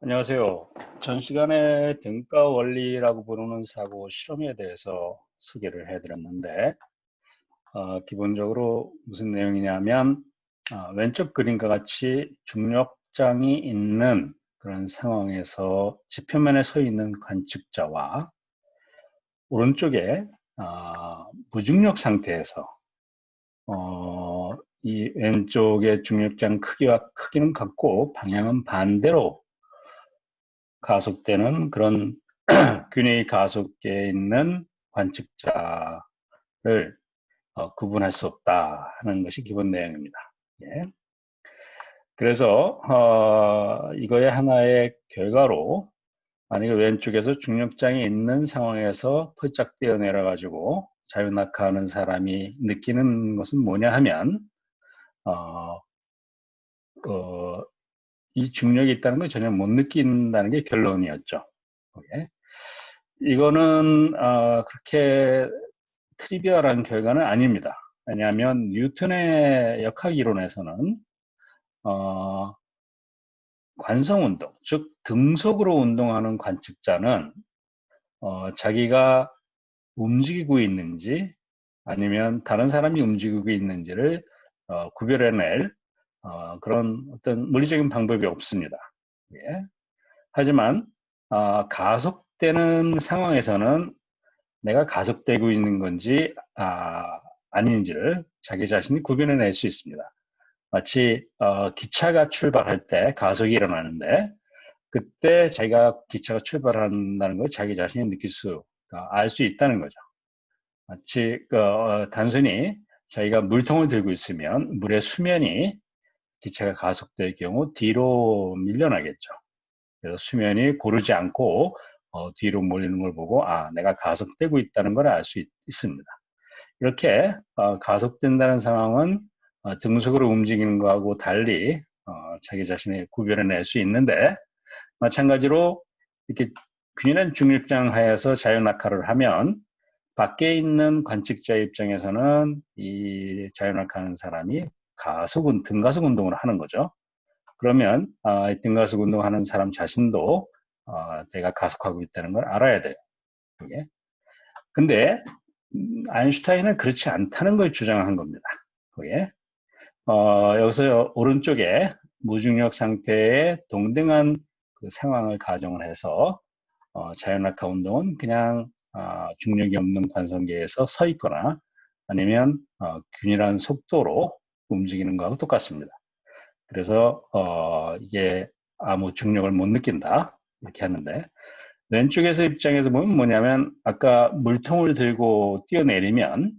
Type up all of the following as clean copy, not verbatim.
안녕하세요. 전 시간에 등가 원리라고 부르는 사고 실험에 대해서 소개를 해드렸는데, 기본적으로 무슨 내용이냐면, 왼쪽 그림과 같이 중력장이 있는 그런 상황에서 지표면에 서 있는 관측자와 오른쪽에 무중력 상태에서 이 왼쪽의 중력장 크기는 같고 방향은 반대로 가속되는 그런 균의 가속계에 있는 관측자를 구분할 수 없다 하는 것이 기본 내용입니다. 예. 그래서 이거의 하나의 결과로 만약에 왼쪽에서 중력장이 있는 상황에서 펄쩍 뛰어내려 가지고 자유낙하하는 사람이 느끼는 것은 뭐냐 하면 어, 어, 이 중력이 있다는 걸 전혀 못 느낀다는 게 결론이었죠. 예. 이거는 그렇게 트리비얼한 결과는 아닙니다. 왜냐하면 뉴턴의 역학 이론에서는 어, 관성운동, 즉 등속으로 운동하는 관측자는 자기가 움직이고 있는지 아니면 다른 사람이 움직이고 있는지를 구별해낼 그런 어떤 물리적인 방법이 없습니다. 예. 하지만 가속되는 상황에서는 내가 가속되고 있는 건지 아닌지를 자기 자신이 구별해낼 수 있습니다. 마치 기차가 출발할 때 가속이 일어나는데 그때 자기가 기차가 출발한다는 걸 자기 자신이 느낄 수, 알 수 있다는 거죠. 마치 단순히 자기가 물통을 들고 있으면 물의 수면이 기차가 가속될 경우 뒤로 밀려나겠죠. 그래서 수면이 고르지 않고 뒤로 몰리는 걸 보고 내가 가속되고 있다는 걸 알 수 있습니다. 이렇게 가속된다는 상황은 등속으로 움직이는 것하고 달리 자기 자신의 구별해낼 수 있는데 마찬가지로 이렇게 균일한 중력장 하에서 자유낙하를 하면 밖에 있는 관측자 입장에서는 이 자유낙하하는 사람이 등가속 운동을 하는 거죠. 그러면 등가속 운동하는 사람 자신도 내가 가속하고 있다는 걸 알아야 돼요. 그게. 근데 아인슈타인은 그렇지 않다는 걸 주장한 겁니다. 그게. 여기서 오른쪽에 무중력 상태의 동등한 그 상황을 가정을 해서 자연낙하 운동은 그냥 중력이 없는 관성계에서 서 있거나 아니면 균일한 속도로 움직이는 거하고 똑같습니다. 그래서 이게 아무 중력을 못 느낀다 이렇게 하는데 왼쪽에서 입장에서 보면 뭐냐면 아까 물통을 들고 뛰어내리면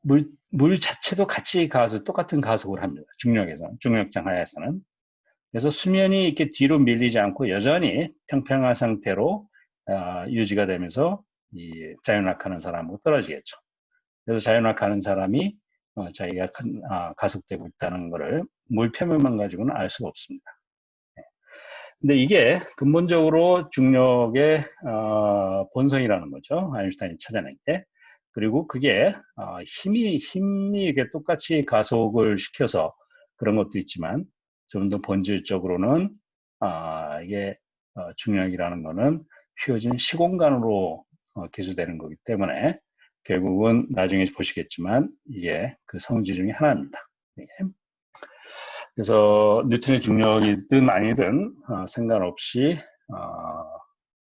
물 자체도 같이 가서 똑같은 가속을 합니다. 중력장 하에서는. 그래서 수면이 이렇게 뒤로 밀리지 않고 여전히 평평한 상태로 유지가 되면서 이 자유낙하는 사람하고 떨어지겠죠. 그래서 자유낙하는 사람이 자기가 가속되고 있다는 것을 물 표면만 가지고는 알 수가 없습니다. 근데 이게 근본적으로 중력의 본성이라는 거죠. 아인슈타인이 찾아낸 게. 그리고 그게 힘이 이게 똑같이 가속을 시켜서 그런 것도 있지만 좀 더 본질적으로는 이게 중력이라는 거는 휘어진 시공간으로 기술되는 거기 때문에 결국은 나중에 보시겠지만 이게 그 성질 중에 하나입니다. 예. 그래서 뉴턴의 중력이든 아니든 상관없이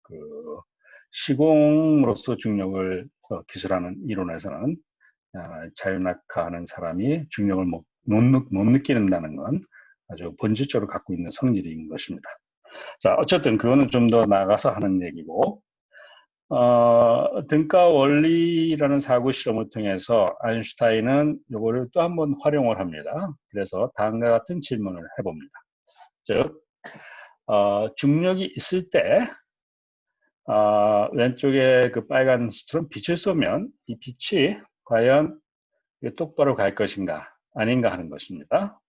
그 시공으로서 중력을 기술하는 이론에서는 자유낙하하는 사람이 중력을 못 느끼는다는 건 아주 본질적으로 갖고 있는 성질인 것입니다. 자, 어쨌든 그거는 좀 더 나가서 하는 얘기고 등가 원리라는 사고 실험을 통해서 아인슈타인은 이거를 또 한 번 활용을 합니다. 그래서 다음과 같은 질문을 해봅니다. 즉, 중력이 있을 때 왼쪽에 그 빨간 수처럼 빛을 쏘면 이 빛이 과연 똑바로 갈 것인가 아닌가 하는 것입니다.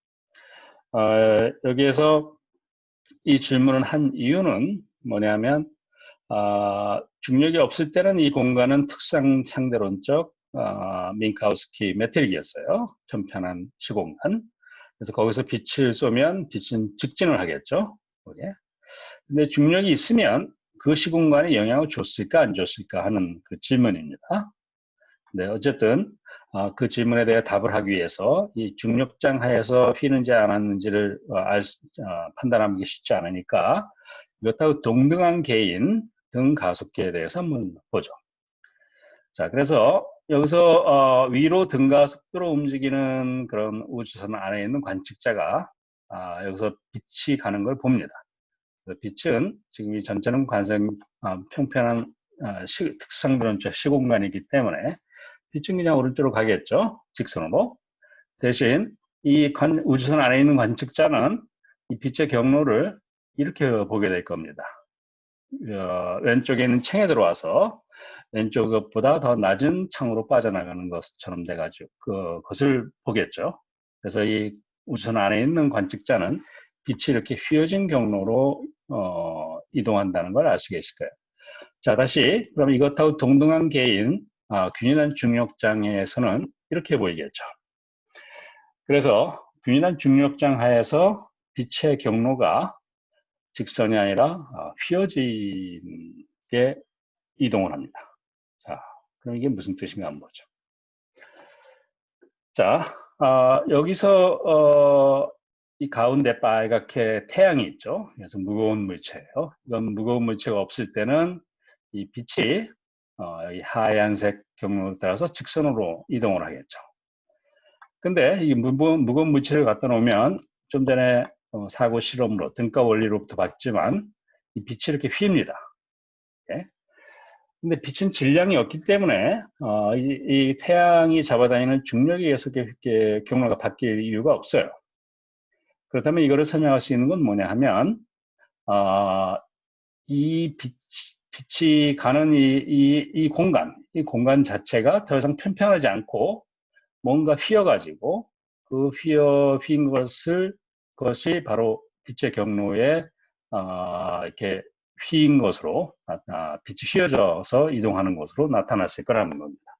여기에서 이 질문을 한 이유는 뭐냐면 중력이 없을 때는 이 공간은 특성 상대론적 민카우스키 매트릭이었어요. 편편한 시공간. 그래서 거기서 빛을 쏘면 빛은 직진을 하겠죠. 거기에. 근데 중력이 있으면 그 시공간에 영향을 줬을까 안 줬을까 하는 그 질문입니다. 네, 어쨌든 그 질문에 대해 답을 하기 위해서 이 중력장 하에서 휘는지 안 왔는지를 판단하기 쉽지 않으니까 이것하고 동등한 개인 등 가속계에 대해서 한번 보죠. 자, 그래서 여기서 위로 등가속도로 움직이는 그런 우주선 안에 있는 관측자가 여기서 빛이 가는 걸 봅니다. 빛은 지금 이 전체는 평평한 특성들은 시공간이기 때문에 빛은 그냥 오른쪽으로 가겠죠. 직선으로. 대신 이 우주선 안에 있는 관측자는 이 빛의 경로를 이렇게 보게 될 겁니다. 왼쪽에 있는 창에 들어와서 왼쪽 것보다 더 낮은 창으로 빠져나가는 것처럼 돼가지고 그것을 보겠죠. 그래서 이 우주선 안에 있는 관측자는 빛이 이렇게 휘어진 경로로 이동한다는 걸 알 수가 있을 거예요. 자, 다시 그럼 이것하고 동등한 개인 균일한 중력장에서는 이렇게 보이겠죠. 그래서 균일한 중력장 하에서 빛의 경로가 직선이 아니라 휘어지게 이동을 합니다. 자, 그럼 이게 무슨 뜻인가 한번 보죠. 자, 여기서 이 가운데 빨갛게 태양이 있죠. 그래서 무거운 물체예요. 이건 무거운 물체가 없을 때는 이 빛이 이 하얀색 경로에 따라서 직선으로 이동을 하겠죠. 근데 이 무거운 물체를 갖다 놓으면 좀 전에 사고 실험으로 등가 원리로부터 봤지만 이 빛이 이렇게 휩니다. 예? 근데 빛은 질량이 없기 때문에 이 태양이 잡아다니는 중력에 의해서 이렇게 경로가 바뀔 이유가 없어요. 그렇다면 이거를 설명할 수 있는 건 뭐냐 하면 이 빛이 가는 이 공간 자체가 더 이상 평평하지 않고 뭔가 휘어가지고 그 휘인 것이 바로 빛의 경로에 이렇게 휘인 것으로 빛이 휘어져서 이동하는 것으로 나타났을 거라는 겁니다.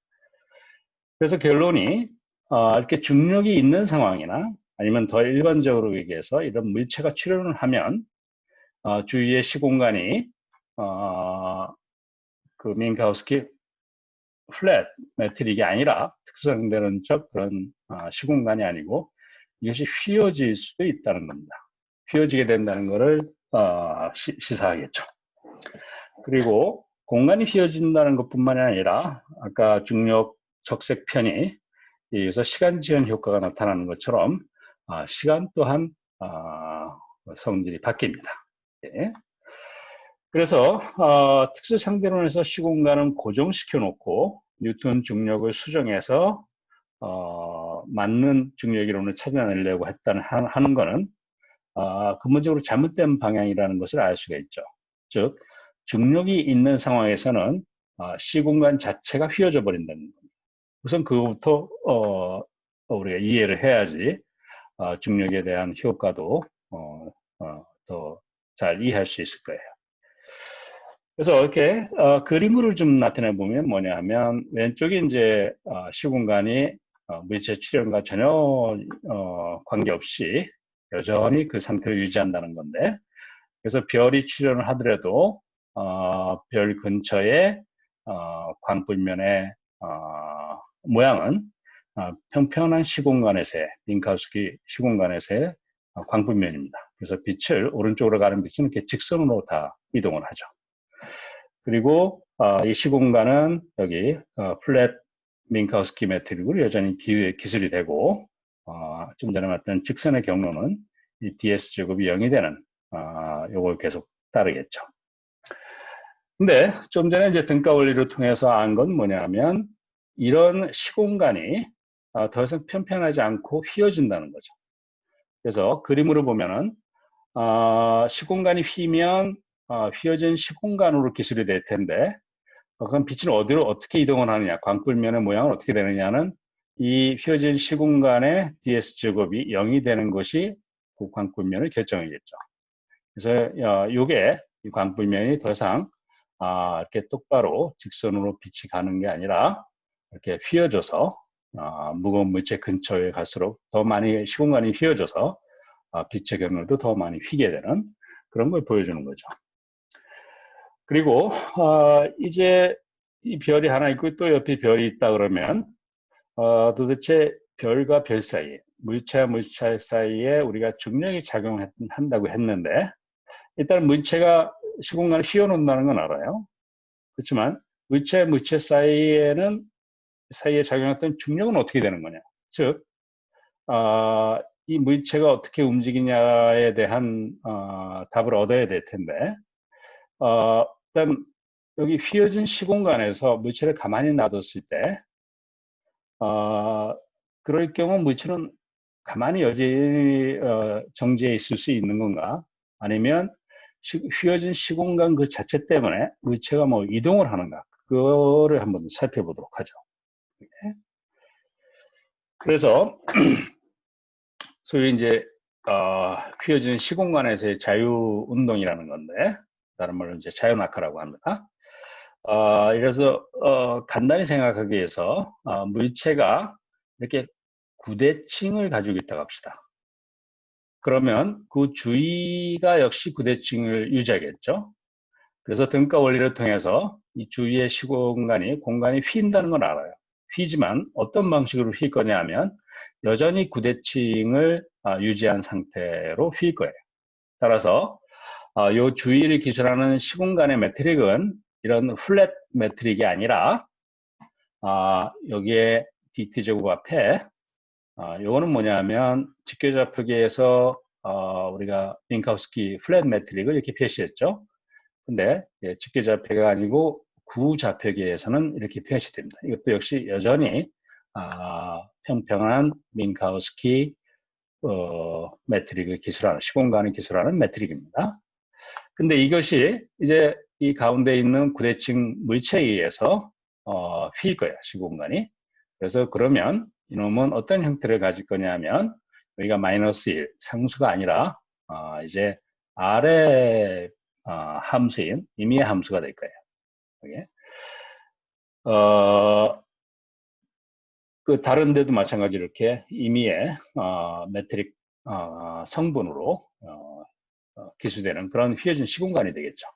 그래서 결론이 이렇게 중력이 있는 상황이나 아니면 더 일반적으로 얘기해서 이런 물체가 출현을 하면 주위의 시공간이 그 민카우스키 플랫 매트릭이 아니라 특성되는 그런 시공간이 아니고 이것이 휘어질 수도 있다는 겁니다. 휘어지게 된다는 것을 시사하겠죠. 그리고 공간이 휘어진다는 것뿐만이 아니라 아까 중력 적색편이 여기서 시간 지연 효과가 나타나는 것처럼 시간 또한 성질이 바뀝니다. 예. 그래서 특수 상대론에서 시공간은 고정시켜 놓고 뉴턴 중력을 수정해서 맞는 중력 이론을 찾아내려고 하는 것은 근본적으로 잘못된 방향이라는 것을 알 수가 있죠. 즉 중력이 있는 상황에서는 시공간 자체가 휘어져 버린다는 겁니다. 우선 그거부터 우리가 이해를 해야지 중력에 대한 효과도 더 잘 이해할 수 있을 거예요. 그래서 이렇게 그림으로 좀 나타내 보면 뭐냐 하면 왼쪽이 이제 시공간이 물체 출현과 전혀 관계없이 여전히 그 상태를 유지한다는 건데, 그래서 별이 출현을 하더라도 별 근처에 광불면의 모양은 평평한 시공간에서의 민카우스키 시공간에서의 광불면입니다. 그래서 빛을 오른쪽으로 가는 빛은 이렇게 직선으로 다 이동을 하죠. 그리고 이 시공간은 여기 플랫 민카우스키 매트릭으로 여전히 기술이 되고 좀 전에 말했던 직선의 경로는 이 ds 제곱이 0이 되는 요걸 계속 따르겠죠. 근데 좀 전에 이제 등가 원리를 통해서 안 건 뭐냐면 이런 시공간이 더 이상 평평하지 않고 휘어진다는 거죠. 그래서 그림으로 보면은 시공간이 휘면 휘어진 시공간으로 기술이 될 텐데 그럼 빛은 어디로 어떻게 이동을 하느냐, 광불면의 모양은 어떻게 되느냐는 이 휘어진 시공간의 ds 제곱이 0이 되는 것이 그 광불면을 결정하겠죠. 그래서 이게 이 광불면이 더 이상 이렇게 똑바로 직선으로 빛이 가는 게 아니라 이렇게 휘어져서 무거운 물체 근처에 갈수록 더 많이 시공간이 휘어져서 빛의 경로도 더 많이 휘게 되는 그런 걸 보여주는 거죠. 그리고 이제 이 별이 하나 있고 또 옆에 별이 있다 그러면 도대체 별과 별 사이에, 물체와 물체 사이에 우리가 중력이 작용한다고 했는데, 일단 물체가 시공간을 휘어놓는다는 건 알아요. 그렇지만 물체와 물체 사이에 작용했던 중력은 어떻게 되는 거냐. 즉, 이 물체가 어떻게 움직이냐에 대한 답을 얻어야 될 텐데, 일단 여기 휘어진 시공간에서 물체를 가만히 놔뒀을 때, 그럴 경우 물체는 가만히 여전히 정지해 있을 수 있는 건가? 아니면 휘어진 시공간 그 자체 때문에 물체가 뭐 이동을 하는가? 그거를 한번 살펴보도록 하죠. 그래서 소위 이제 휘어진 시공간에서의 자유운동이라는 건데, 다른 말로 이제 자유낙하라고 합니다. 이래서 간단히 생각하기 위해서 물체가 이렇게 구대칭을 가지고 있다고 합시다. 그러면 그 주위가 역시 구대칭을 유지하겠죠. 그래서 등가 원리를 통해서 이 주위의 공간이 휜다는 걸 알아요. 휘지만 어떤 방식으로 휠 거냐 하면 여전히 구대칭을 유지한 상태로 휠 거예요. 따라서 이 주위를 기술하는 시공간의 매트릭은 이런 플랫 매트릭이 아니라 여기에 DT제곱 앞에 요거는 뭐냐면 직교좌표기에서 우리가 밍카우스키 플랫 매트릭을 이렇게 표시했죠. 근데 직교좌표가 아니고 구좌표기에서는 이렇게 표시됩니다. 이것도 역시 여전히 평평한 밍카우스키 매트릭을 기술하는 시공간을 기술하는 매트릭입니다. 근데 이것이 이제 이 가운데 있는 구대칭 물체에 의해서 휠 거예요, 시공간이. 그래서 그러면 이놈은 어떤 형태를 가질 거냐면 여기가 마이너스 1, 상수가 아니라 이제 아래 함수인 임의의 함수가 될 거예요. 이게. 그 다른 데도 마찬가지로 이렇게 임의의 매트릭 성분으로 기술되는 그런 휘어진 시공간이 되겠죠.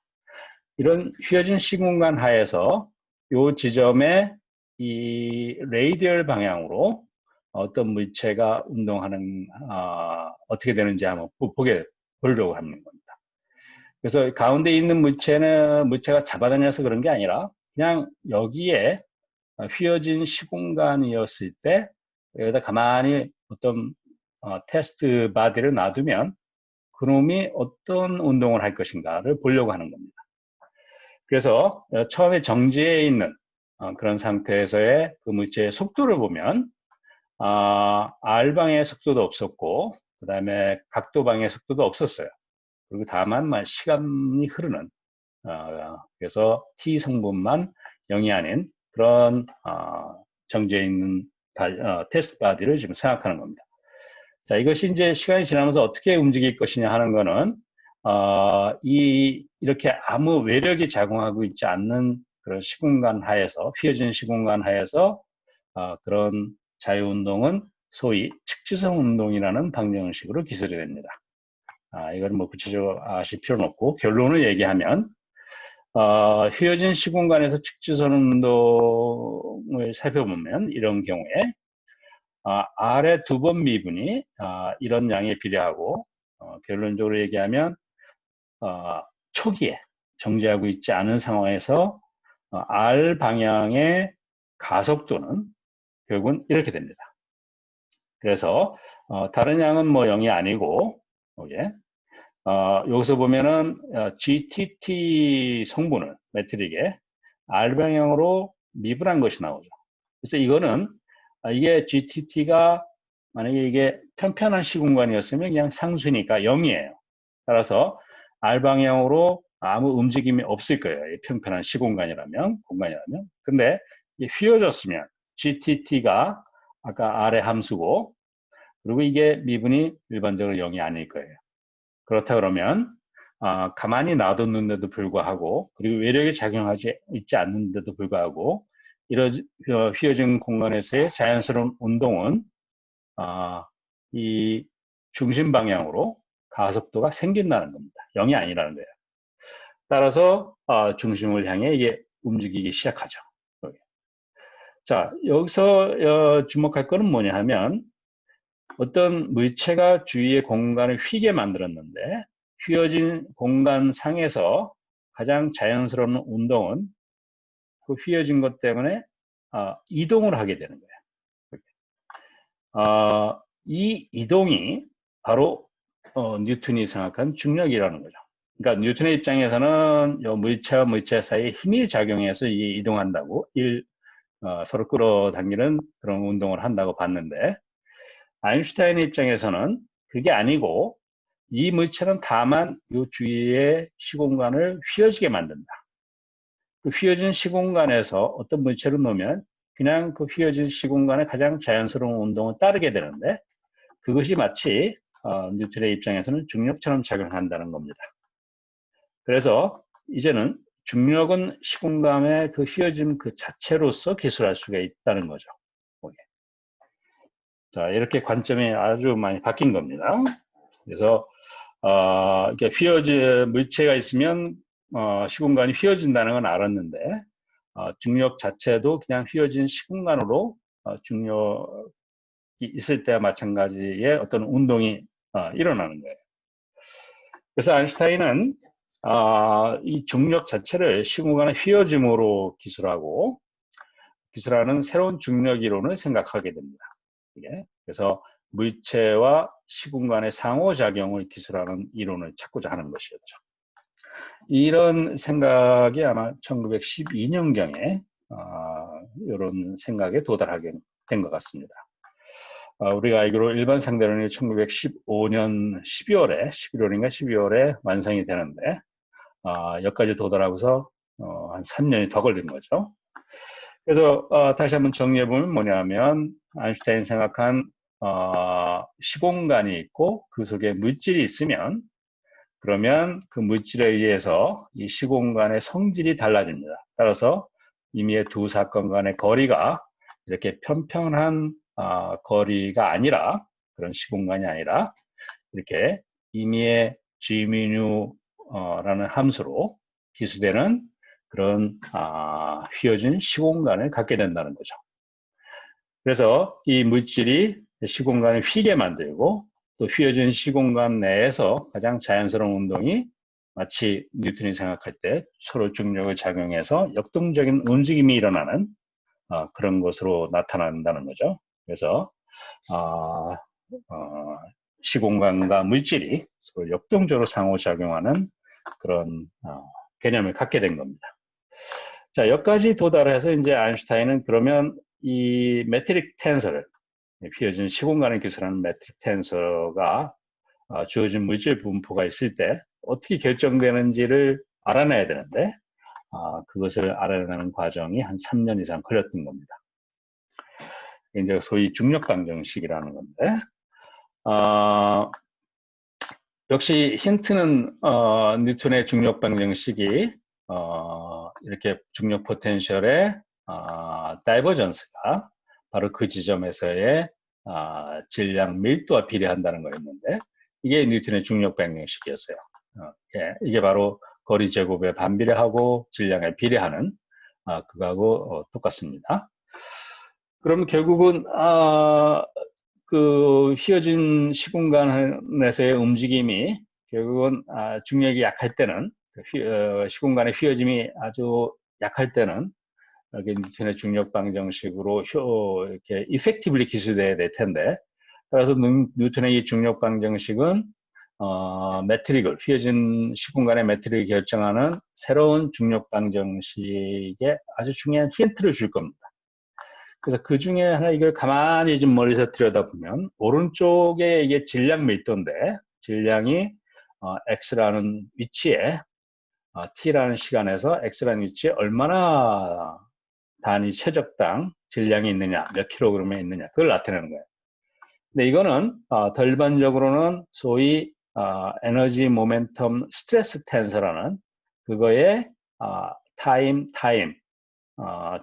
이런 휘어진 시공간 하에서 이 지점에 이 레이디얼 방향으로 어떤 물체가 운동하는 어떻게 되는지 한번 보려고 하는 겁니다. 그래서 가운데 있는 물체가 잡아다녀서 그런 게 아니라 그냥 여기에 휘어진 시공간이었을 때 여기다 가만히 어떤 테스트 바디를 놔두면 그놈이 어떤 운동을 할 것인가를 보려고 하는 겁니다. 그래서 처음에 정지해 있는 그런 상태에서의 그 물체의 속도를 보면 R방의 속도도 없었고 그 다음에 각도방의 속도도 없었어요. 그리고 다만 시간이 흐르는 그래서 T 성분만 0이 아닌 그런 정지해 있는 테스트 바디를 지금 생각하는 겁니다. 자, 이것이 이제 시간이 지나면서 어떻게 움직일 것이냐 하는 거는 이렇게 아무 외력이 작용하고 있지 않는 그런 시공간 하에서 휘어진 시공간 하에서 그런 자유운동은 소위 측지성 운동이라는 방정식으로 기술이 됩니다. 이건 뭐 구체적으로 아실 필요는 없고 결론을 얘기하면 휘어진 시공간에서 측지선 운동을 살펴보면 이런 경우에 아래 두 번 미분이 이런 양에 비례하고 결론적으로 얘기하면 초기에 정지하고 있지 않은 상황에서 R 방향의 가속도는 결국은 이렇게 됩니다. 그래서 다른 양은 뭐 0이 아니고 여기서 보면은 GTT 성분을 매트릭에 R 방향으로 미분한 것이 나오죠. 그래서 이거는 이게 GTT가 만약에 이게 편편한 시공간이었으면 그냥 상수니까 0이에요. 따라서 R 방향으로 아무 움직임이 없을 거예요. 편편한 공간이라면. 근데 휘어졌으면 GTT가 아까 R의 함수고 그리고 이게 미분이 일반적으로 0이 아닐 거예요. 그렇다 그러면 가만히 놔뒀는데도 불구하고 그리고 외력이 작용하지 있지 않는데도 불구하고 휘어진 공간에서의 자연스러운 운동은 이 중심 방향으로 가속도가 생긴다는 겁니다. 0이 아니라는 거예요. 따라서 중심을 향해 이게 움직이기 시작하죠. 자, 여기서 주목할 것은 뭐냐 하면 어떤 물체가 주위의 공간을 휘게 만들었는데 휘어진 공간 상에서 가장 자연스러운 운동은 그 휘어진 것 때문에 이동을 하게 되는 거예요. 이 이동이 바로 뉴턴이 생각한 중력이라는 거죠. 그러니까 뉴턴의 입장에서는 물체와 물체 사이에 힘이 작용해서 이동한다고 서로 끌어당기는 그런 운동을 한다고 봤는데 아인슈타인의 입장에서는 그게 아니고 이 물체는 다만 이 주위의 시공간을 휘어지게 만든다. 그 휘어진 시공간에서 어떤 물체를 놓으면 그냥 그 휘어진 시공간의 가장 자연스러운 운동을 따르게 되는데 그것이 마치 뉴턴의 입장에서는 중력처럼 작용한다는 겁니다. 그래서 이제는 중력은 시공간의 그 휘어짐 그 자체로서 기술할 수가 있다는 거죠. 자, 이렇게 관점이 아주 많이 바뀐 겁니다. 그래서 이렇게 휘어진 물체가 있으면 시공간이 휘어진다는 건 알았는데 중력 자체도 그냥 휘어진 시공간으로 중력이 있을 때와 마찬가지의 어떤 운동이 일어나는 거예요. 그래서 아인슈타인은 이 중력 자체를 시공간의 휘어짐으로 기술하는 새로운 중력 이론을 생각하게 됩니다. 그래서 물체와 시공간의 상호작용을 기술하는 이론을 찾고자 하는 것이었죠. 이런 생각이 아마 1912년경에 이런 생각에 도달하게 된 것 같습니다. 우리가 알기로 일반 상대론이 1915년 12월에 11월인가 12월에 완성이 되는데 여기까지 도달하고서 한 3년이 더 걸린 거죠. 그래서 다시 한번 정리해보면 뭐냐면 아인슈타인 생각한 시공간이 있고 그 속에 물질이 있으면 그러면 그 물질에 의해서 이 시공간의 성질이 달라집니다. 따라서 임의의 두 사건 간의 거리가 이렇게 평평한 거리가 아니라 그런 시공간이 아니라 이렇게 임의의 gμ라는 함수로 기수되는 그런 휘어진 시공간을 갖게 된다는 거죠. 그래서 이 물질이 시공간을 휘게 만들고 또 휘어진 시공간 내에서 가장 자연스러운 운동이 마치 뉴턴이 생각할 때 서로 중력을 작용해서 역동적인 움직임이 일어나는 그런 것으로 나타난다는 거죠. 그래서 시공간과 물질이 서로 역동적으로 상호작용하는 그런 개념을 갖게 된 겁니다. 자, 여기까지 도달해서 이제 아인슈타인은 그러면 이 매트릭 텐서를 휘어진 시공간을 기술하는 매트릭 텐서가 주어진 물질 분포가 있을 때 어떻게 결정되는지를 알아내야 되는데 그것을 알아내는 과정이 한 3년 이상 걸렸던 겁니다. 이제 소위 중력 방정식이라는 건데 역시 힌트는 뉴턴의 중력 방정식이 이렇게 중력 포텐셜의 다이버전스가 바로 그 지점에서의 질량 밀도와 비례한다는 거였는데 이게 뉴턴의 중력 방정식이었어요. 이게 바로 거리 제곱에 반비례하고 질량에 비례하는 그거하고 똑같습니다. 그럼 결국은 그 휘어진 시공간에서의 움직임이 결국은 중력이 약할 때는 시공간의 휘어짐이 아주 약할 때는 여기 뉴턴의 중력 방정식으로 이렇게 이펙티블리 기술돼야 될 텐데 따라서 뉴턴의 이 중력 방정식은 매트릭을 휘어진 시공간의 매트릭을 결정하는 새로운 중력 방정식에 아주 중요한 힌트를 줄 겁니다. 그래서 그 중에 하나 이걸 가만히 좀 멀리서 들여다보면 오른쪽에 이게 질량 밀도인데 질량이 x라는 위치에 t라는 시간에서 x라는 위치에 얼마나 단위 최적당 질량이 있느냐, 몇 킬로그램에 있느냐 그걸 나타내는 거예요. 근데 이거는 덜반적으로는 소위 에너지 모멘텀 스트레스 텐서라는 그거의 타임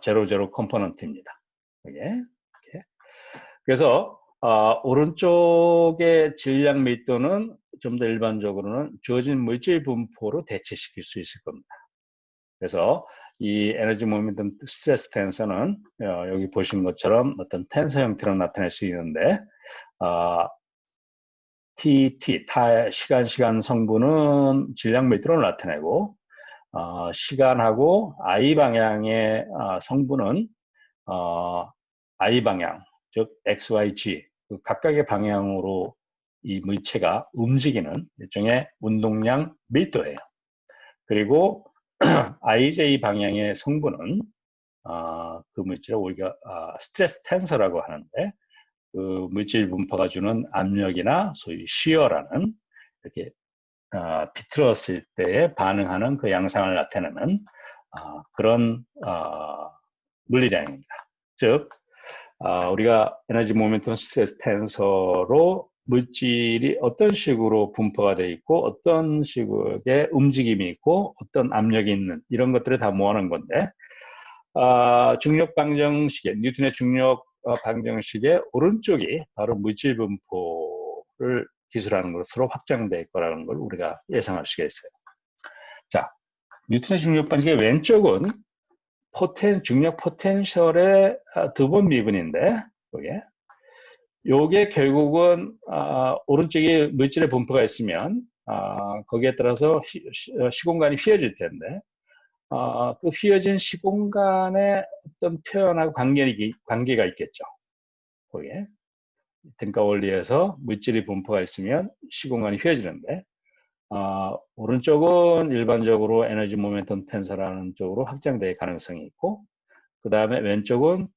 제로 컴포넌트입니다. 이게. 그래서 오른쪽의 질량 밀도는 좀 더 일반적으로는 주어진 물질 분포로 대체시킬 수 있을 겁니다. 그래서 이 에너지 모멘텀 스트레스 텐서는 여기 보신 것처럼 어떤 텐서 형태로 나타낼 수 있는데 시간 성분은 질량 밀도로 나타내고 시간하고 I 방향의 성분은 I 방향, 즉 XYG 그 각각의 방향으로 이 물체가 움직이는 일종의 운동량 밀도예요. 그리고 IJ 방향의 성분은 그 물질을 우리가 스트레스 텐서라고 하는데 그 물질 분포가 주는 압력이나 소위 시어라는 이렇게 비틀었을 때에 반응하는 그 양상을 나타내는 그런 물리량입니다. 즉 우리가 에너지 모멘텀 스트레스 텐서로 물질이 어떤 식으로 분포가 되어 있고 어떤 식의 움직임이 있고 어떤 압력이 있는 이런 것들을 다 모아놓은 건데 중력 방정식의 뉴턴의 중력 방정식의 오른쪽이 바로 물질 분포를 기술하는 것으로 확장될 거라는 걸 우리가 예상할 수가 있어요. 자, 뉴턴의 중력 방정식의 왼쪽은 중력 포텐셜의 두 번 미분인데 요게 결국은 오른쪽에 물질의 분포가 있으면 거기에 따라서 시공간이 휘어질 텐데 그 휘어진 시공간의 어떤 표현하고 관계가 있겠죠. 거기에 등가 원리에서 물질의 분포가 있으면 시공간이 휘어지는데 오른쪽은 일반적으로 에너지 모멘텀 텐서라는 쪽으로 확장될 가능성이 있고 그 다음에 왼쪽은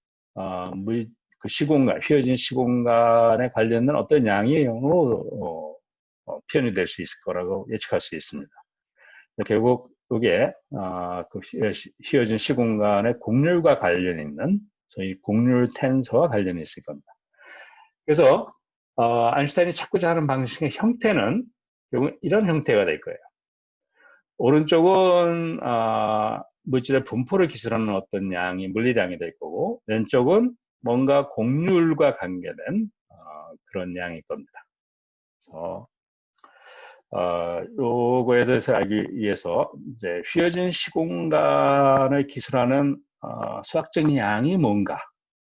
그 시공간, 휘어진 시공간에 관련된 어떤 양이로 표현이 될 수 있을 거라고 예측할 수 있습니다. 결국 이게 그 휘어진 시공간의 곡률과 관련이 있는 소위 곡률 텐서와 관련이 있을 겁니다. 그래서 아인슈타인이 찾고자 하는 방식의 형태는 결국 이런 형태가 될 거예요. 오른쪽은 물질의 분포를 기술하는 어떤 양이 물리량이 될 거고 왼쪽은 뭔가 곡률과 관계된 그런 양일 겁니다. 그래서 요거에 대해서 알기 위해서 이제 휘어진 시공간을 기술하는 수학적인 양이 뭔가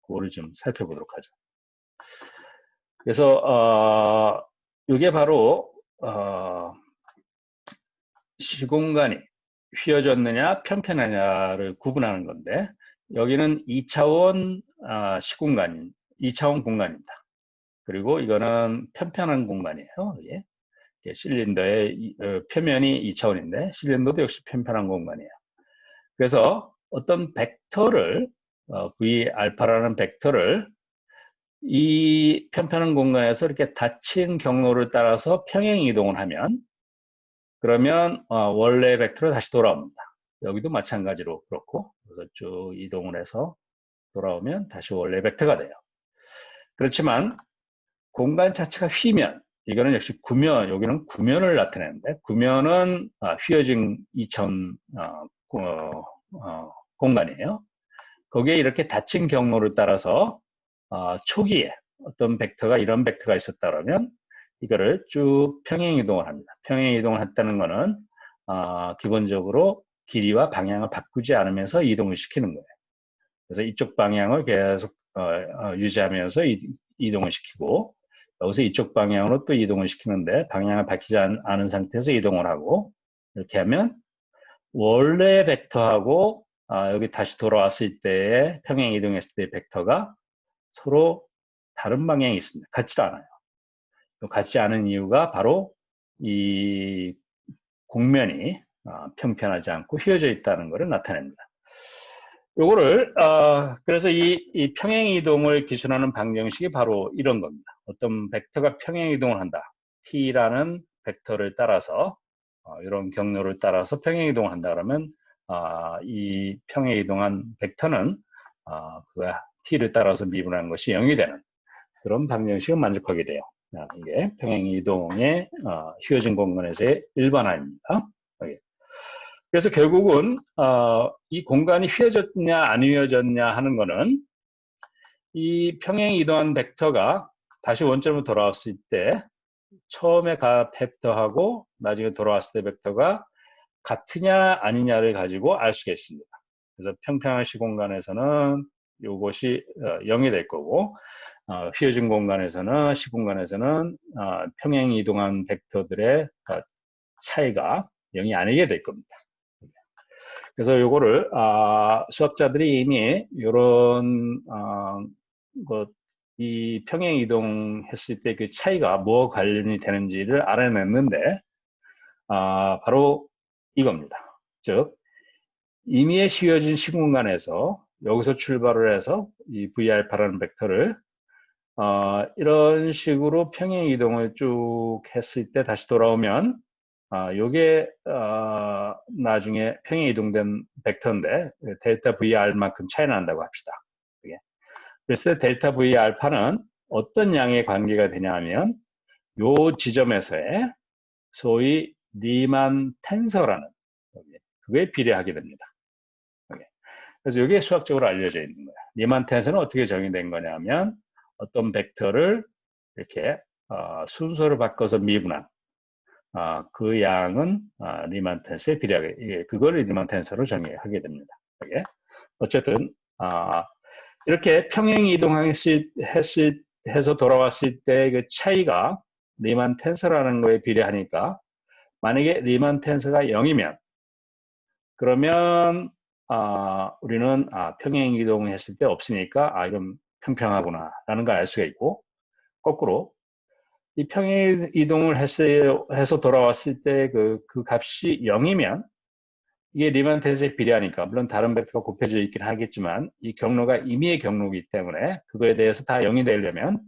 그거를 좀 살펴보도록 하죠. 그래서 이게 바로 시공간이 휘어졌느냐 편편하냐를 구분하는 건데 여기는 2차원 시공간인 2차원 공간입니다. 그리고 이거는 편편한 공간이에요. 이게 실린더의 표면이 2차원인데 실린더도 역시 편편한 공간이에요. 그래서 어떤 벡터를 V 알파라는 벡터를 이 편편한 공간에서 이렇게 닫힌 경로를 따라서 평행 이동을 하면 그러면 원래 벡터로 다시 돌아옵니다. 여기도 마찬가지로 그렇고 그래서 쭉 이동을 해서 돌아오면 다시 원래 벡터가 돼요. 그렇지만 공간 자체가 휘면 이거는 역시 구면, 여기는 구면을 나타내는데 구면은 휘어진 2차원 공간이에요. 거기에 이렇게 닫힌 경로를 따라서 초기에 어떤 벡터가 이런 벡터가 있었다 그러면 이거를 쭉 평행 이동을 합니다. 평행 이동을 했다는 것은 기본적으로 길이와 방향을 바꾸지 않으면서 이동을 시키는 거예요. 그래서 이쪽 방향을 계속 유지하면서 이동을 시키고 여기서 이쪽 방향으로 또 이동을 시키는데 방향을 바뀌지 않은 상태에서 이동을 하고 이렇게 하면 원래 벡터하고 여기 다시 돌아왔을 때의 평행 이동했을 때의 벡터가 서로 다른 방향이 있습니다. 같지 않아요. 같지 않은 이유가 바로 이 곡면이 평편하지 않고 휘어져 있다는 것을 나타냅니다. 요거를 그래서 이 평행 이동을 기술하는 방정식이 바로 이런 겁니다. 어떤 벡터가 평행 이동을 한다. t라는 벡터를 따라서 이런 경로를 따라서 평행 이동을 한다 그러면 이 평행 이동한 벡터는 그 t를 따라서 미분하는 것이 0이 되는 그런 방정식을 만족하게 돼요. 이게 평행 이동의 휘어진 공간에서의 일반화입니다. 그래서 결국은 이 공간이 휘어졌냐 안 휘어졌냐 하는 거는 이 평행 이동한 벡터가 다시 원점으로 돌아왔을 때 처음에 벡터하고 나중에 돌아왔을 때 벡터가 같으냐 아니냐를 가지고 알 수가 있습니다. 그래서 평평한 시공간에서는 이것이 0이 될 거고 휘어진 공간에서는 시공간에서는 평행 이동한 벡터들의 차이가 0이 아니게 될 겁니다. 그래서 요거를 수학자들이 이미 이런 이 평행 이동했을 때 그 차이가 뭐와 관련이 되는지를 알아냈는데 바로 이겁니다. 즉 임의에 씌워진 시공간에서 여기서 출발을 해서 이 V알파라는 벡터를 이런 식으로 평행 이동을 쭉 했을 때 다시 돌아오면 요게 나중에 평행 이동된 벡터인데 델타 VR만큼 차이 난다고 합시다. 그래서 델타 VR파는 어떤 양의 관계가 되냐 하면 요 지점에서의 소위 리만 텐서라는 그게 비례하게 됩니다. 그래서 이게 수학적으로 알려져 있는 거예요. 리만 텐서는 어떻게 정의된 거냐면 어떤 벡터를 이렇게 순서를 바꿔서 미분한 그 양은 리만 텐서에 비례하게 그걸 리만 텐서로 정의하게 됩니다. 어쨌든 이렇게 평행 이동해서 돌아왔을 때 그 차이가 리만 텐서라는 거에 비례하니까 만약에 리만 텐서가 0이면 그러면 우리는 평행 이동했을 때 없으니까 이건 평평하구나 라는 걸 알 수가 있고 거꾸로 이 평행 이동을 해서 돌아왔을 때 그 값이 0이면 이게 리만 텐서에 비례하니까 물론 다른 벡터가 곱해져 있긴 하겠지만 이 경로가 임의의 경로이기 때문에 그거에 대해서 다 0이 되려면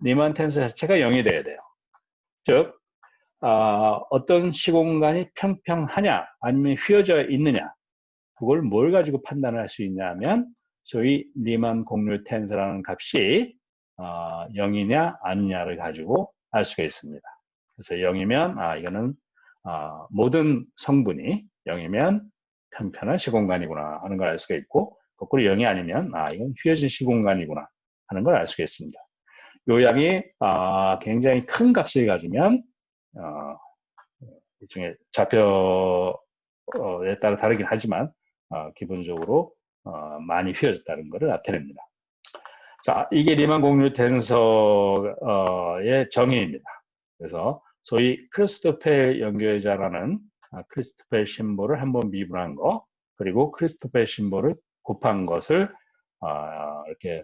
리만 텐서 자체가 0이 돼야 돼요. 즉 어떤 시공간이 평평하냐 아니면 휘어져 있느냐 그걸 뭘 가지고 판단을 할 수 있냐 하면 소위 리만 공률 텐서라는 값이 0이냐 아니냐를 가지고 알 수가 있습니다. 그래서 0이면 이거는 모든 성분이 0이면 평평한 시공간이구나 하는 걸 알 수가 있고 거꾸로 0이 아니면 이건 휘어진 시공간이구나 하는 걸 알 수가 있습니다. 요 양이 굉장히 큰 값을 가지면 일종의 좌표에 따라 다르긴 하지만 기본적으로 많이 휘어졌다는 것을 나타냅니다. 자, 이게 리만 공률 텐서의 정의입니다. 그래서 소위 크리스토펠 연결자라는 크리스토펠 심볼을 한번 미분한 거 그리고 크리스토펠 심볼을 곱한 것을 이렇게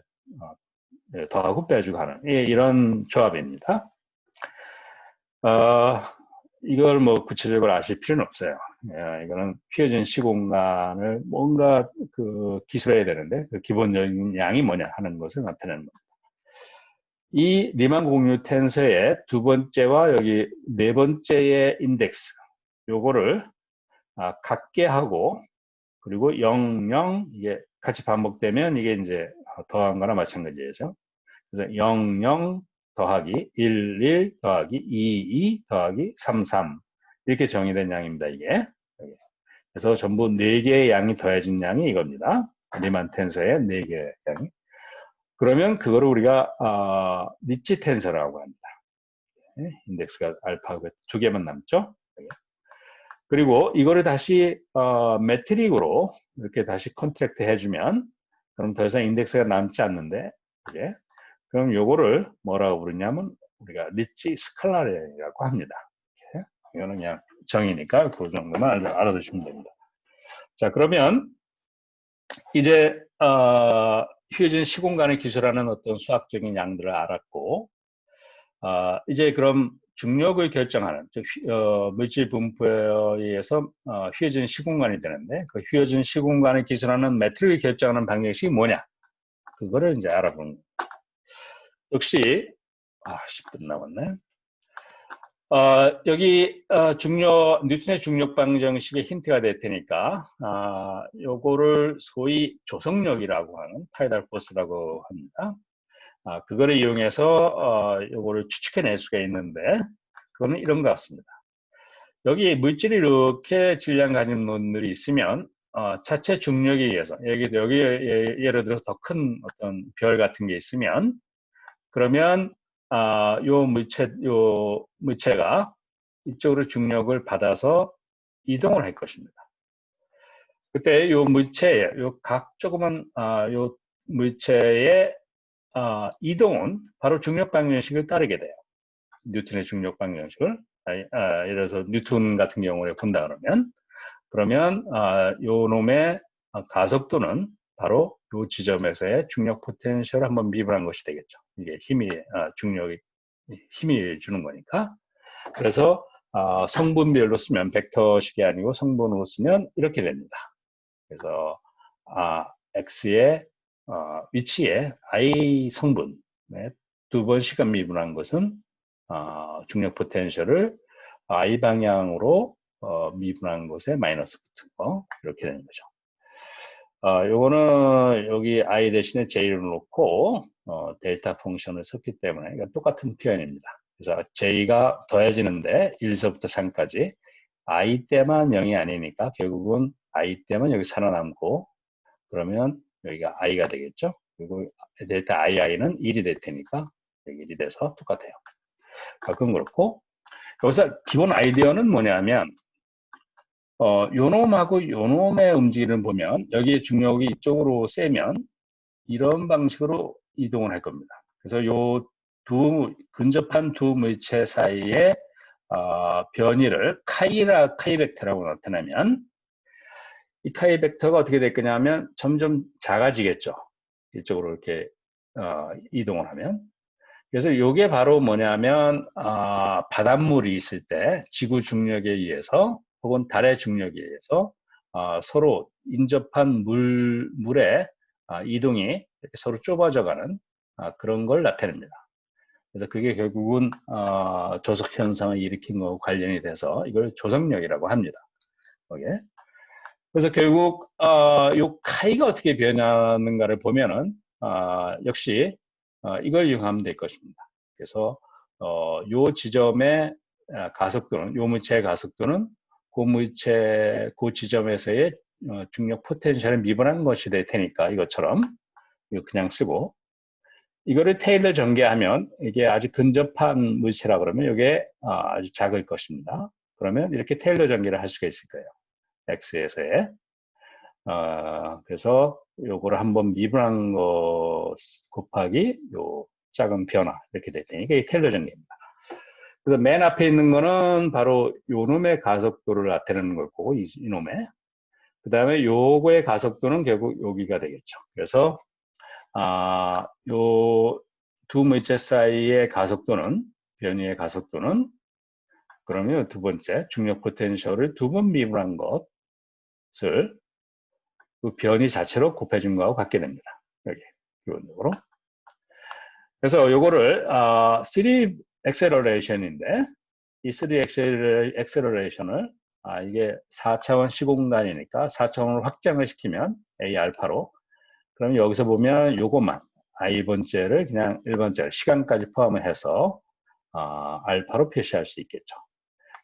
더하고 빼주고 하는 이런 조합입니다. 이걸 뭐 구체적으로 아실 필요는 없어요. 이거는 휘어진 시공간을 뭔가 기술해야 되는데 그 기본적인 양이 뭐냐 하는 것을 나타내는 겁니다. 이 리만 공유 텐서의 두 번째와 여기 네 번째의 인덱스 요거를 같게 하고 그리고 0, 0 이게 같이 반복되면 이게 이제 더한 거나 마찬가지죠. 그래서 0, 0 더하기 1, 1 더하기 2, 2 더하기 3, 3 이렇게 정의된 양입니다. 이게. 그래서 전부 4개의 양이 더해진 양이 이겁니다. 리만 텐서의 4개의 양이. 그러면 그거를 우리가 리치 텐서라고 합니다. 인덱스가 알파 2개만 남죠. 그리고 이거를 다시 매트릭으로 이렇게 다시 컨트랙트 해주면 그럼 더 이상 인덱스가 남지 않는데 그게 그럼 요거를 뭐라고 부르냐면 우리가 리치 스칼라라고 합니다. 이거는 그냥 정의니까 그 정도만 알아두시면 됩니다. 자 그러면 이제 휘어진 시공간을 기술하는 어떤 수학적인 양들을 알았고 이제 그럼 중력을 결정하는 즉 물질 분포에 의해서 휘어진 시공간이 되는데 그 휘어진 시공간을 기술하는 매트릭을 결정하는 방정식이 뭐냐 그거를 이제 알아보는 겁니다. 역시 10분 남았네. 여기 뉴턴의 중력 방정식의 힌트가 될 테니까 요거를 소위 조성력이라고 하는 타이달 포스라고 합니다. 그거를 이용해서 요거를 추측해낼 수가 있는데 그거는 이런 것 같습니다. 여기 물질이 이렇게 질량 가진 놈들이 있으면 자체 중력에 의해서 여기 예를 들어서 더 큰 어떤 별 같은 게 있으면 그러면 요 물체가 이쪽으로 중력을 받아서 이동을 할 것입니다. 그때 요 물체의 요 각 조그만 요 물체의 이동은 바로 중력 방정식을 따르게 돼요. 뉴턴의 중력 방정식을 예를 들어서 뉴턴 같은 경우에 본다 그러면 요 놈의 가속도는 바로 요 지점에서의 중력 포텐셜을 한번 미분한 것이 되겠죠. 이게 중력이 힘이 주는 거니까. 그래서 성분별로 쓰면 벡터식이 아니고 성분으로 쓰면 이렇게 됩니다. 그래서 x의 위치에 i 성분에 두 번 시간 미분한 것은 중력 포텐셜을 i 방향으로 미분한 것에 마이너스 붙은 거 이렇게 되는 거죠. 요거는 여기 i 대신에 j를 놓고 델타 펑션을 썼기 때문에 이건 똑같은 표현입니다. 그래서 j가 더해지는데 1서부터 3까지 i 때만 0이 아니니까 결국은 i 때만 여기 살아남고 그러면 여기가 i가 되겠죠. 그리고 델타 ii는 1이 될 테니까 여기 1이 돼서 똑같아요. 그건 그렇고 여기서 기본 아이디어는 뭐냐면 요놈하고 요놈의 움직임을 보면 여기에 중력이 이쪽으로 세면 이런 방식으로 이동을 할 겁니다. 그래서 요 근접한 두 물체 사이의 변이를 카이 벡터라고 나타내면 이 카이 벡터가 어떻게 될 거냐면 점점 작아지겠죠. 이쪽으로 이렇게 이동을 하면. 그래서 이게 바로 뭐냐면 바닷물이 있을 때 지구 중력에 의해서 혹은 달의 중력에 의해서 서로 인접한 물의 이동이 이렇게 서로 좁아져가는 그런 걸 나타냅니다. 그래서 그게 결국은 조석 현상을 일으킨 거하고 관련이 돼서 이걸 조석력이라고 합니다. 오케이? 그래서 결국 요 카이가 어떻게 변하는가를 보면은 역시 이걸 이용하면 될 것입니다. 그래서 요 지점의 가속도는 요 물체의 가속도는 그 지점에서의 중력 포텐셜을 미분한 것이 될 테니까 이것처럼 이거 그냥 쓰고 이거를 테일러 전개하면 이게 아주 근접한 물체라 그러면 이게 아주 작을 것입니다. 그러면 이렇게 테일러 전개를 할 수가 있을 거예요. X에서의 그래서 요거를 한번 미분한 거 곱하기 요 작은 변화 이렇게 될 테니까 이게 테일러 전개입니다. 그래서 맨 앞에 있는 거는 바로 요놈의 가속도를 나타내는 거고 이놈의 그 다음에 요거의 가속도는 결국 여기가 되겠죠. 그래서 요 두 물체 사이의 가속도는 변이의 가속도는 그러면 두 번째 중력 포텐셜을 두 번 미분한 것을 그 변이 자체로 곱해준 거하고 같게 됩니다. 여기 기본적으로. 그래서 요거를 3 액셀러레이션인데 이 3 액셀러레이션을 이게 4차원 시공간이니까 4차원으로 확장을 시키면 A 알파로 그러면 여기서 보면 요것만 i번째를 그냥 1번째 시간까지 포함을 해서 알파로 표시할 수 있겠죠.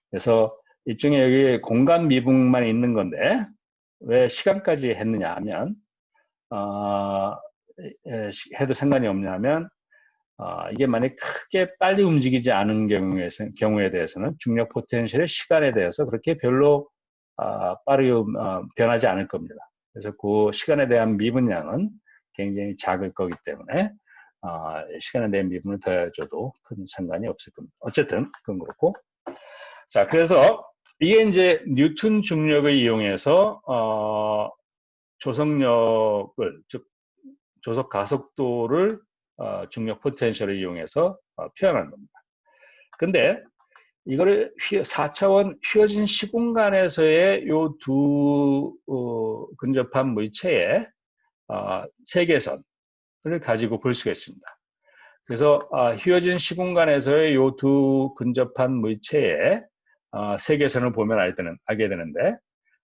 그래서 일종의 여기 공간 미분만 있는 건데 왜 시간까지 했느냐 하면 해도 상관이 없냐면 이게 만약 크게 빨리 움직이지 않은 경우에 대해서는 중력 포텐셜의 시간에 대해서 그렇게 별로 빠르게 변하지 않을 겁니다. 그래서 그 시간에 대한 미분량은 굉장히 작을 거기 때문에 시간에 대한 미분을 더해줘도 큰 상관이 없을 겁니다. 어쨌든 그건 그렇고 자 그래서 이게 이제 뉴턴 중력을 이용해서 조석력을 즉 조석 가속도를 중력 포텐셜을 이용해서 표현한 겁니다. 근데 이거를 4차원 휘어진 시공간에서의 요 두 근접한 물체의 세계선을 가지고 볼 수가 있습니다. 그래서 휘어진 시공간에서의 요 두 근접한 물체의 세계선을 보면 알게 되는데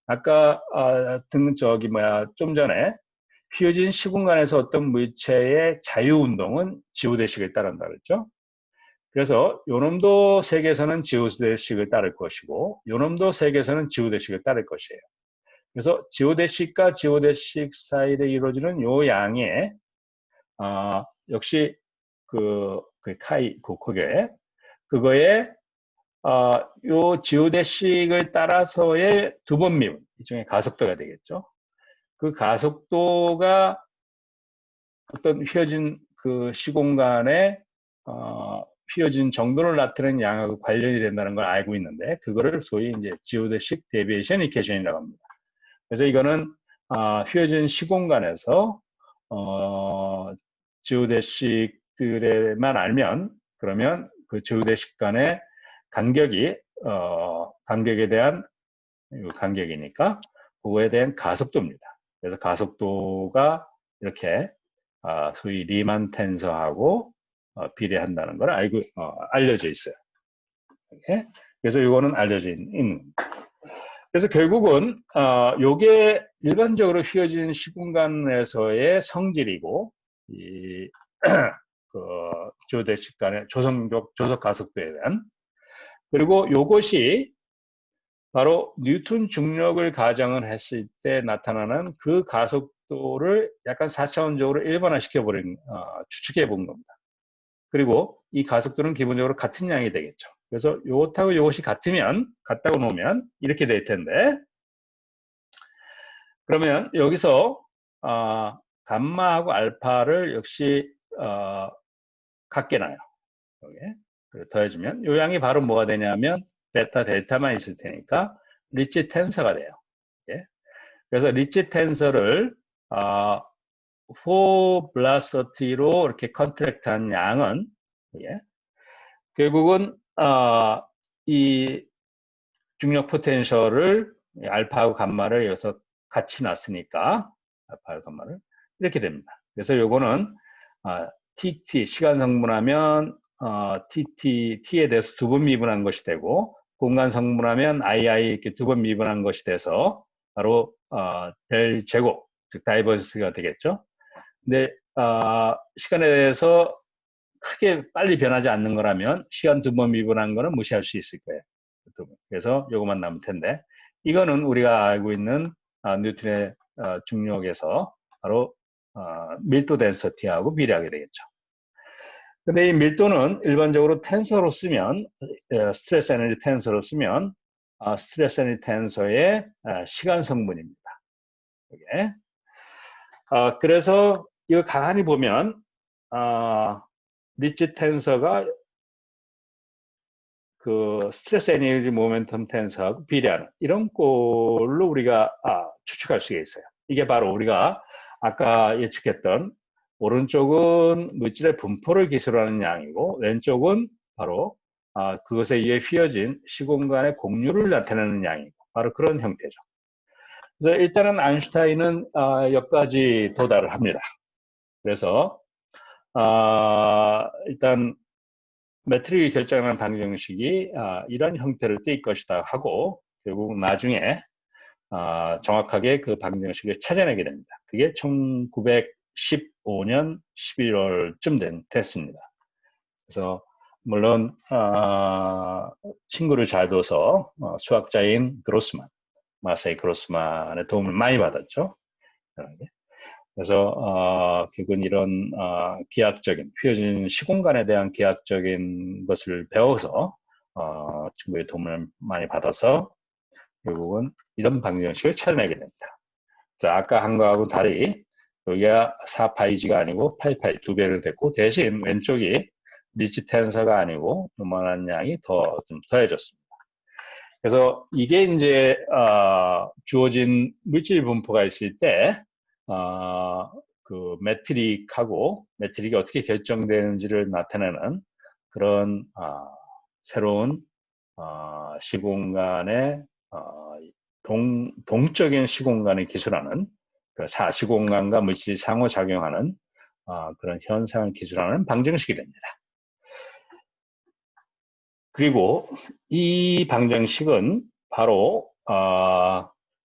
아까 좀 전에 휘어진 시공간에서 어떤 물체의 자유운동은 지우대식을 따른다 그랬죠. 그래서 요놈도 세계에서는 지오대식을 따를 것이고 요놈도 세계에서는 지오대식을 따를 것이에요. 그래서 지오대식과 지오대식 사이에 이루어지는 요 양의 역시 그 카이 그거에 요 지오대식을 따라서의 두 번 미분, 일종의 가속도가 되겠죠. 그 가속도가 어떤 휘어진 그 시공간에 휘어진 정도를 나타내는 양하고 관련이 된다는 걸 알고 있는데 그거를 소위 이제 지오대식 데비에이션 이퀘이션이라고 합니다. 그래서 이거는 휘어진 시공간에서 지오대식들에만 알면 그러면 그 지오대식 간의 간격이 간격에 대한 간격이니까 그거에 대한 가속도입니다. 그래서 가속도가 이렇게 소위 리만 텐서하고 비례한다는 걸 알려져 있어요. 네? 그래서 이거는 알려져 있는. 그래서 결국은 요게 일반적으로 휘어진 시공간에서의 성질이고 이 그 지오대식 간의 조속 가속도에 대한 그리고 요것이 바로 뉴턴 중력을 가정을 했을 때 나타나는 그 가속도를 약간 4차원적으로 일반화시켜버린 추측해 본 겁니다. 그리고 이 가속도는 기본적으로 같은 양이 되겠죠. 그래서 요것하고 요것이 같다고 놓으면 이렇게 될 텐데 그러면 여기서 감마하고 알파를 역시 같게 놔요. 여기 더해주면 요 양이 바로 뭐가 되냐면 베타 델타만 있을 테니까 리치 텐서가 돼요. 예? 그래서 리치 텐서를 포 velocity로 이렇게 컨트랙트한 양은 예? 결국은 이 중력 포텐셜을 알파하고 감마를 여기서 같이 놨으니까 알파하고 감마를 이렇게 됩니다. 그래서 요거는 TT 시간 성분하면 T에 대해서 두 번 미분한 것이 되고 공간 성분하면 II 이렇게 두 번 미분한 것이 돼서 바로 델 제곱 즉 다이버시티가 되겠죠. 근데 시간에 대해서 크게 빨리 변하지 않는 거라면 시간 두 번 미분한 거는 무시할 수 있을 거예요. 그래서 요것만 남을 텐데 이거는 우리가 알고 있는 뉴턴의 중력에서 바로 밀도 덴서티하고 비례하게 되겠죠. 근데 이 밀도는 일반적으로 텐서로 쓰면 스트레스 에너지 텐서로 쓰면 스트레스 에너지 텐서의 시간 성분입니다. 이게. 그래서 이거 가만히 보면 리치 텐서가 그 스트레스 에너지 모멘텀 텐서하고 비례하는 이런 꼴로 우리가 추측할 수가 있어요. 이게 바로 우리가 아까 예측했던 오른쪽은 물질의 분포를 기술하는 양이고 왼쪽은 바로 그것에 의해 휘어진 시공간의 공유를 나타내는 양이고 바로 그런 형태죠. 그래서 일단은 아인슈타인은 여기까지 도달을 합니다. 그래서 일단 매트릭이 결정하는 방정식이 이런 형태를 띌 것이다 하고 결국 나중에 정확하게 그 방정식을 찾아내게 됩니다. 그게 1915년 11월쯤 됐습니다. 그래서 물론 친구를 잘 둬서 수학자인 마세이 그로스만의 도움을 많이 받았죠. 그래서 결국은 이런 기하학적인 휘어진 시공간에 대한 기하학적인 것을 배워서 친구의 도움을 많이 받아서 결국은 이런 방정식을 찾아내게 됩니다. 자, 아까 한 거하고 달리 여기가 4파이지가 아니고 8파이 2배를 됐고 대신 왼쪽이 리치 텐서가 아니고 요만한 양이 좀 더해졌습니다. 그래서 이게 이제 주어진 물질 분포가 있을 때 그 매트릭이 어떻게 결정되는지를 나타내는 그런 새로운 시공간의 동적인 시공간을 기술하는 그 시공간과 물질이 상호작용하는 그런 현상을 기술하는 방정식이 됩니다. 그리고 이 방정식은 바로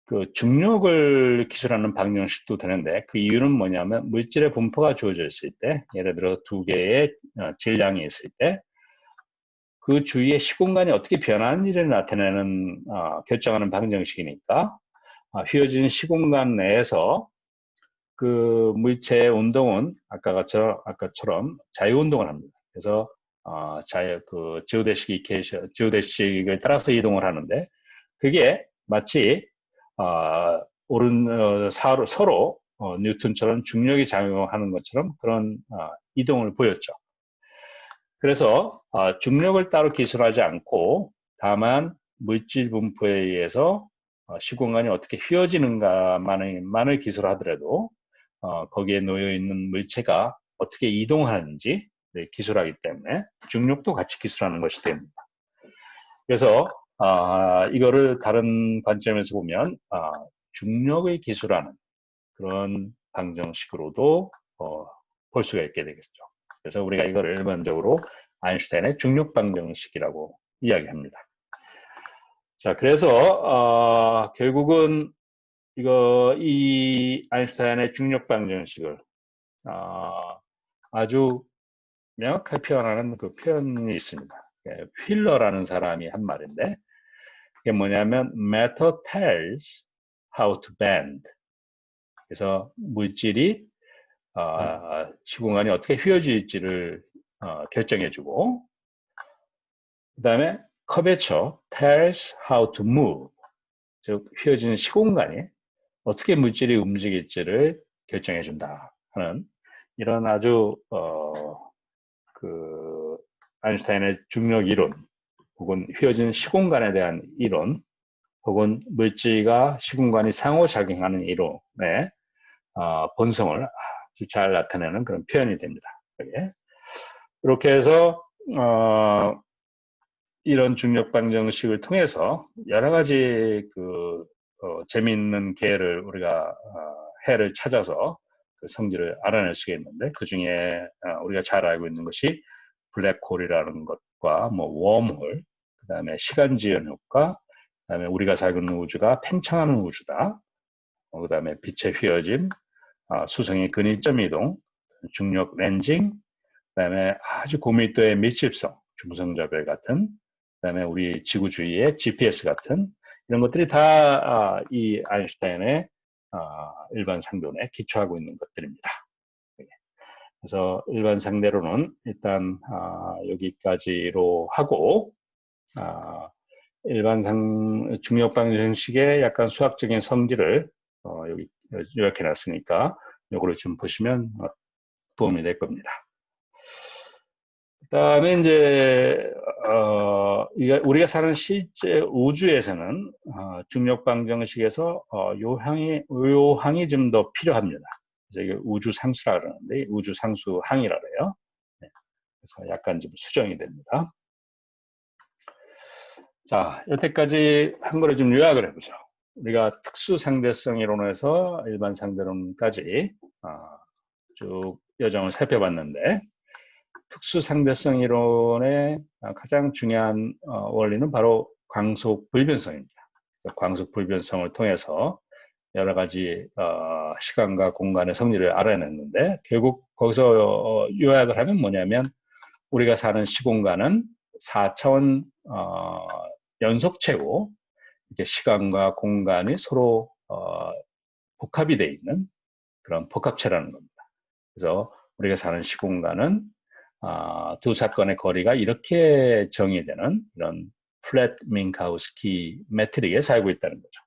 그 중력을 기술하는 방정식도 되는데 그 이유는 뭐냐면 물질의 분포가 주어져 있을 때 예를 들어 두 개의 질량이 있을 때 그 주위의 시공간이 어떻게 변하는지를 나타내는 결정하는 방정식이니까 휘어진 시공간 내에서 그 물체의 운동은 아까처럼 자유운동을 합니다. 그래서 지오데식을 따라서 이동을 하는데 그게 마치 서로 뉴턴처럼 중력이 작용하는 것처럼 그런 이동을 보였죠. 그래서 중력을 따로 기술하지 않고 다만 물질 분포에 의해서 시공간이 어떻게 휘어지는가만을 기술하더라도 거기에 놓여 있는 물체가 어떻게 이동하는지 기술하기 때문에 중력도 같이 기술하는 것이 됩니다. 그래서 이거를 다른 관점에서 보면 중력을 기술하는 그런 방정식으로도 볼 수가 있게 되겠죠. 그래서 우리가 이거를 일반적으로 아인슈타인의 중력 방정식이라고 이야기합니다. 자, 그래서 결국은 이 아인슈타인의 중력 방정식을 아주 명확하게 표현하는 그 표현이 있습니다. 휠러라는 사람이 한 말인데 그게 뭐냐면 matter tells how to bend. 그래서 물질이 시공간이 어떻게 휘어질지를 결정해주고 그 다음에 curvature tells how to move. 즉 휘어지는 시공간이 어떻게 물질이 움직일지를 결정해준다 하는 이런 아주 아인슈타인의 중력 이론 혹은 휘어진 시공간에 대한 이론 혹은 물질과 시공간이 상호작용하는 이론의 본성을 아주 잘 나타내는 그런 표현이 됩니다. 이렇게 해서 이런 중력 방정식을 통해서 여러 가지 재미있는 해를 찾아서 그 성질을 알아낼 수가 있는데 그 중에 우리가 잘 알고 있는 것이 블랙홀이라는 것과 웜홀, 그 다음에 시간지연 효과, 그 다음에 우리가 살고 있는 우주가 팽창하는 우주다. 그 다음에 빛의 휘어짐, 수성의 근위점 이동, 중력 렌징, 그 다음에 아주 고밀도의 밀집성, 중성자별 같은, 그 다음에 우리 지구 주위의 GPS 같은 이런 것들이 다 이 아인슈타인의 일반 상론에 기초하고 있는 것들입니다. 그래서 일반 상대로는 일단 여기까지로 하고 일반 중력 방정식의 약간 수학적인 성질을 여기 요약해 놨으니까 이거를 좀 보시면 도움이 될 겁니다. 그다음에 이제 우리가 사는 실제 우주에서는 중력 방정식에서 요항이 좀 더 필요합니다. 그래서 이게 우주 상수라 그러는데 우주 상수 항이라 그래요. 네. 그래서 약간 좀 수정이 됩니다. 자, 여태까지 한 거를 좀 요약을 해보죠. 우리가 특수 상대성 이론에서 일반 상대론까지 쭉 여정을 살펴봤는데 특수 상대성 이론의 가장 중요한 원리는 바로 광속 불변성입니다. 광속 불변성을 통해서 여러 가지 시간과 공간의 성질을 알아냈는데 결국 거기서 요약을 하면 뭐냐면 우리가 사는 시공간은 4차원 연속체고 이렇게 시간과 공간이 서로 복합이 되어 있는 그런 복합체라는 겁니다. 그래서 우리가 사는 시공간은 두 사건의 거리가 이렇게 정의되는 이런 플랫 민카우스키 매트릭에 살고 있다는 거죠.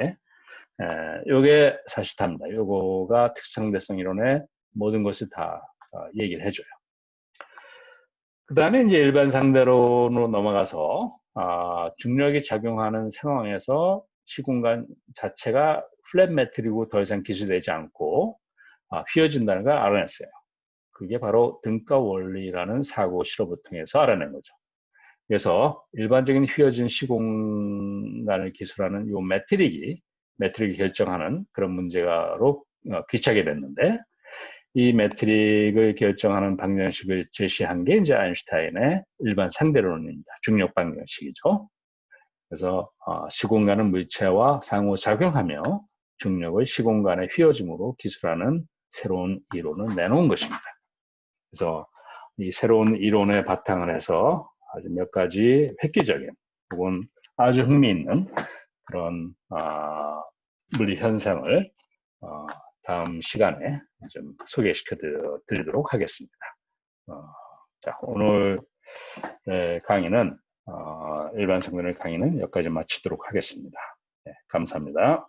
네? 요게 사실 답니다. 요거가 특성대성 이론의 모든 것을 다 얘기를 해줘요. 그 다음에 이제 일반 상대론으로 넘어가서 중력이 작용하는 상황에서 시공간 자체가 플랫 매트릭으로 더 이상 기술되지 않고 휘어진다는 걸 알아냈어요. 그게 바로 등가 원리라는 사고 실험을 통해서 알아낸 거죠. 그래서 일반적인 휘어진 시공간을 기술하는 이 매트릭이 결정하는 그런 문제가로 귀착이 됐는데 이 매트릭을 결정하는 방정식을 제시한 게 이제 아인슈타인의 일반 상대론입니다. 중력 방정식이죠. 그래서 시공간은 물체와 상호작용하며 중력을 시공간의 휘어짐으로 기술하는 새로운 이론을 내놓은 것입니다. 그래서 이 새로운 이론에 바탕을 해서 아주 몇 가지 획기적인 혹은 아주 흥미있는 그런 물리 현상을 다음 시간에 좀 소개시켜 드리도록 하겠습니다. 자, 오늘 강의는 일반 성분의 강의는 여기까지 마치도록 하겠습니다. 네, 감사합니다.